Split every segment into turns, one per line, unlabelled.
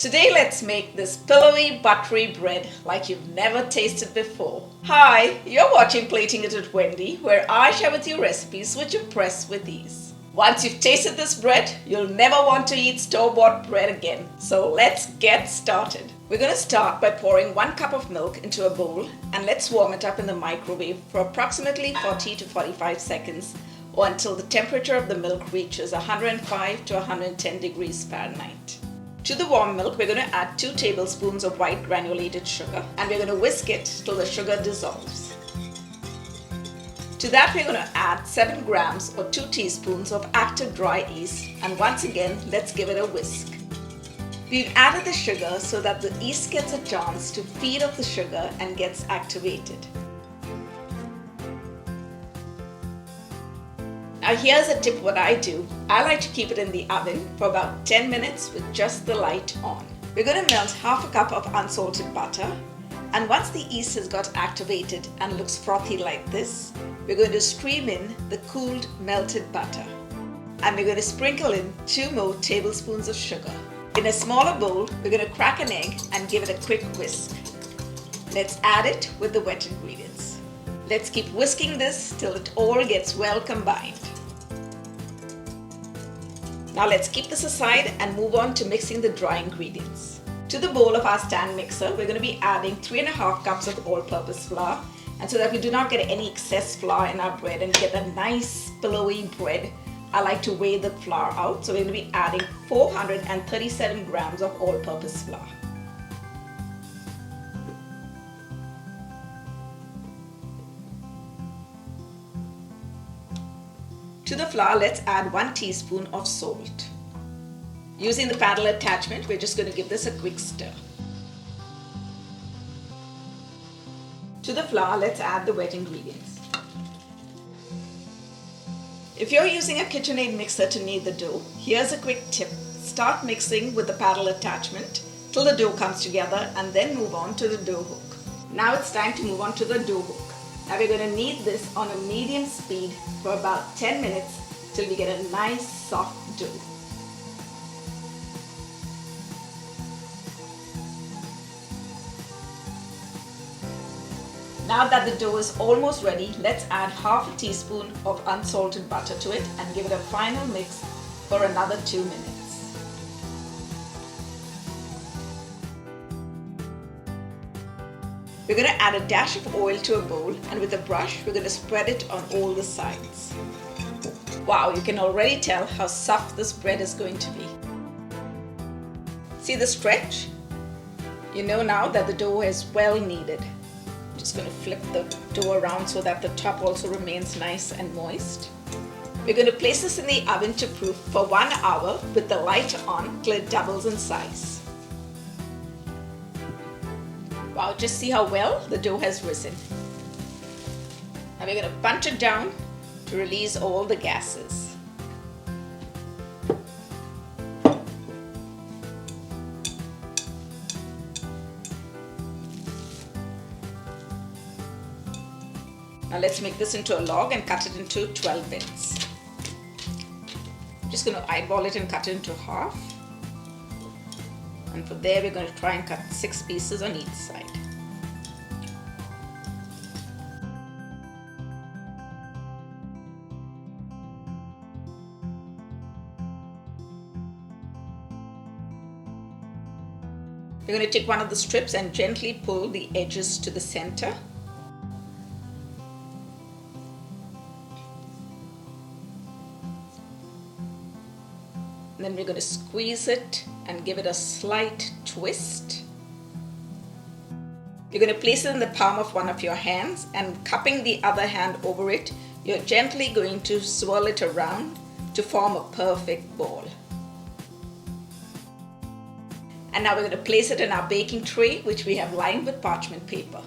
Today let's make this pillowy buttery bread like you've never tasted before. Hi, you're watching Plating It with Wendy, where I share with you recipes which impress with ease. Once you've tasted this bread, you'll never want to eat store-bought bread again. So let's get started. We're going to start by pouring 1 cup of milk into a bowl and let's warm it up in the microwave for approximately 40 to 45 seconds or until the temperature of the milk reaches 105 to 110 degrees Fahrenheit. To the warm milk, we're going to add 2 tablespoons of white granulated sugar and we're going to whisk it till the sugar dissolves. To that, we're going to add 7 grams or 2 teaspoons of active dry yeast, and once again, let's give it a whisk. We've added the sugar so that the yeast gets a chance to feed off the sugar and gets activated. Now here's a tip what I do. I like to keep it in the oven for about 10 minutes with just the light on. We're going to melt half a cup of unsalted butter, and once the yeast has got activated and looks frothy like this, we're going to stream in the cooled melted butter. And we're going to sprinkle in 2 more tablespoons of sugar. In a smaller bowl, we're going to crack an egg and give it a quick whisk. Let's add it with the wet ingredients. Let's keep whisking this till it all gets well combined. Now let's keep this aside and move on to mixing the dry ingredients. To the bowl of our stand mixer, we're going to be adding 3½ cups of all-purpose flour, and so that we do not get any excess flour in our bread and get a nice pillowy bread, I like to weigh the flour out, so we're going to be adding 437 grams of all-purpose flour. To the flour, let's add 1 teaspoon of salt. Using the paddle attachment, we're just going to give this a quick stir. To the flour, let's add the wet ingredients. If you're using a KitchenAid mixer to knead the dough, here's a quick tip. Start mixing with the paddle attachment till the dough comes together and then move on to the dough hook. Now it's time to move on to the dough hook. Now we're going to knead this on a medium speed for about 10 minutes till we get a nice soft dough. Now that the dough is almost ready, let's add ½ teaspoon of unsalted butter to it and give it a final mix for another 2 minutes. We're going to add a dash of oil to a bowl, and with a brush, we're going to spread it on all the sides. Wow, you can already tell how soft this bread is going to be. See the stretch? You know now that the dough is well kneaded. I'm just going to flip the dough around so that the top also remains nice and moist. We're going to place this in the oven to proof for 1 hour with the light on till it doubles in size. Wow, just see how well the dough has risen. Now we're going to punch it down to release all the gases. Now let's make this into a log and cut it into 12 bits. I'm just going to eyeball it and cut it into half. And from there we're going to try and cut 6 pieces on each side. We're going to take one of the strips and gently pull the edges to the center. And then we're going to squeeze it and give it a slight twist. You're going to place it in the palm of one of your hands, and cupping the other hand over it, you're gently going to swirl it around to form a perfect ball. And now we're going to place it in our baking tray, which we have lined with parchment paper.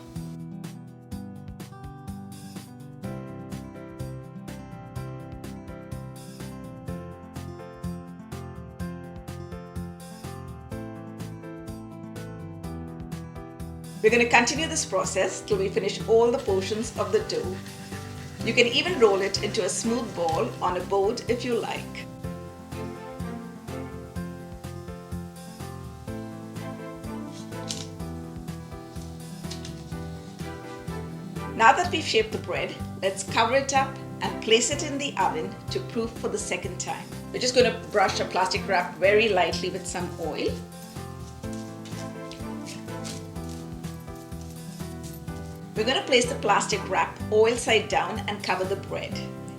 We're going to continue this process till we finish all the portions of the dough. You can even roll it into a smooth ball on a board if you like. Now that we've shaped the bread, let's cover it up and place it in the oven to proof for the second time. We're just going to brush a plastic wrap very lightly with some oil. We're going to place the plastic wrap oil side down and cover the bread.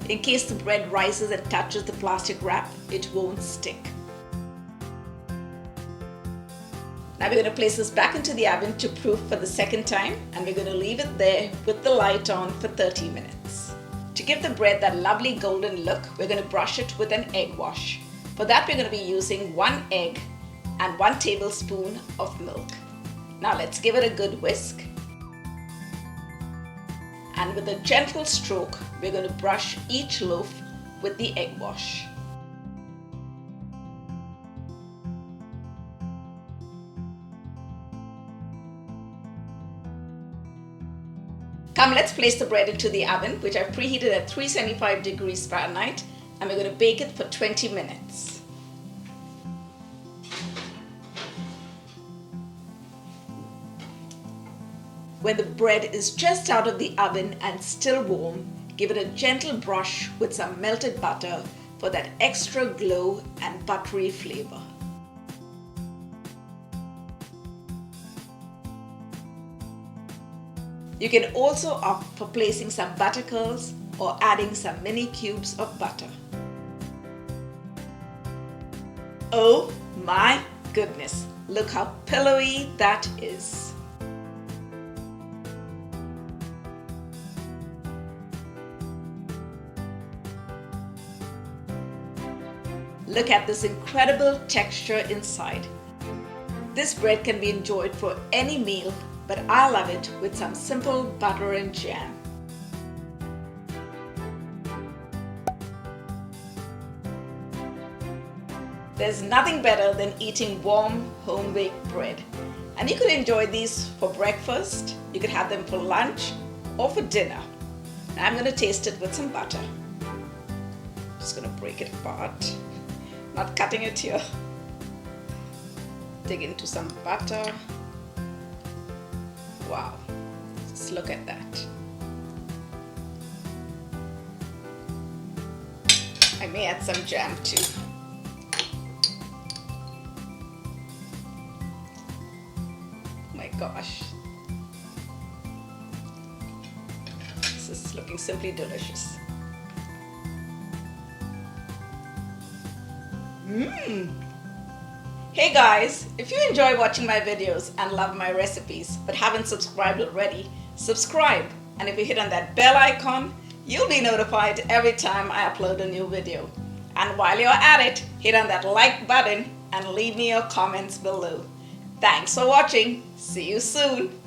In case the bread rises and touches the plastic wrap, it won't stick. Now we're going to place this back into the oven to proof for the second time, and we're going to leave it there with the light on for 30 minutes. To give the bread that lovely golden look, we're going to brush it with an egg wash. For that, we're going to be using 1 egg and 1 tablespoon of milk. Now let's give it a good whisk. And with a gentle stroke, we're going to brush each loaf with the egg wash. Come, let's place the bread into the oven, which I've preheated at 375 degrees Fahrenheit, and we're going to bake it for 20 minutes. When the bread is just out of the oven and still warm, give it a gentle brush with some melted butter for that extra glow and buttery flavor. You can also opt for placing some butter curls or adding some mini cubes of butter. Oh my goodness, look how pillowy that is. Look at this incredible texture inside. This bread can be enjoyed for any meal, but I love it with some simple butter and jam. There's nothing better than eating warm, home-baked bread. And you could enjoy these for breakfast, you could have them for lunch, or for dinner. Now I'm going to taste it with some butter. Just going to break it apart. Not cutting it here. Dig into some butter. Wow, just look at that. I may add some jam too. Oh my gosh. This is looking simply delicious. Hey guys, if you enjoy watching my videos and love my recipes but haven't subscribed already, subscribe, and if you hit on that bell icon, you'll be notified every time I upload a new video. And while you're at it, hit on that like button and leave me your comments below. Thanks for watching. See you soon.